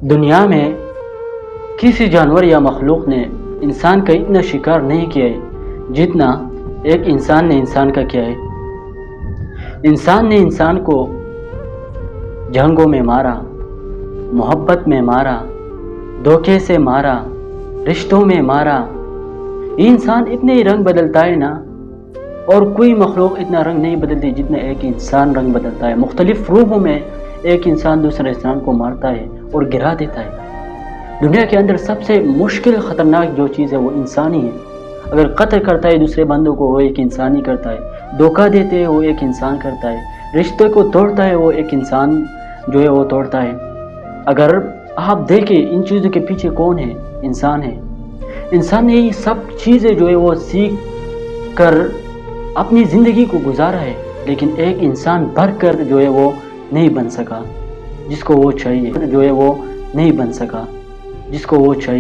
دنیا میں کسی جانور یا مخلوق نے انسان کا اتنا شکار نہیں کیا ہے جتنا ایک انسان نے انسان کا کیا ہے۔ انسان نے انسان کو جنگوں میں مارا، محبت میں مارا، دھوکے سے مارا، رشتوں میں مارا۔ یہ انسان اتنے ہی رنگ بدلتا ہے نا، اور کوئی مخلوق اتنا رنگ نہیں بدلتی جتنا ایک انسان رنگ بدلتا ہے۔ مختلف روحوں میں ایک انسان دوسرے انسان کو مارتا ہے اور گرا دیتا ہے۔ دنیا کے اندر سب سے مشکل خطرناک جو چیز ہے وہ انسانی ہے۔ اگر قتل کرتا ہے دوسرے بندوں کو وہ ایک انسانی کرتا ہے، دھوکہ دیتے ہیں وہ ایک انسان کرتا ہے، رشتے کو توڑتا ہے وہ ایک انسان جو ہے وہ توڑتا ہے۔ اگر آپ دیکھیں ان چیزوں کے پیچھے کون ہے؟ انسان ہے۔ انسان نے یہ سب چیزیں جو ہے وہ سیکھ کر اپنی زندگی کو گزارا ہے، لیکن ایک انسان بھر کر جو ہے وہ نہیں بن سکا جس کو وہ چاہیے، جو ہے وہ نہیں بن سکا جس کو وہ چاہیے۔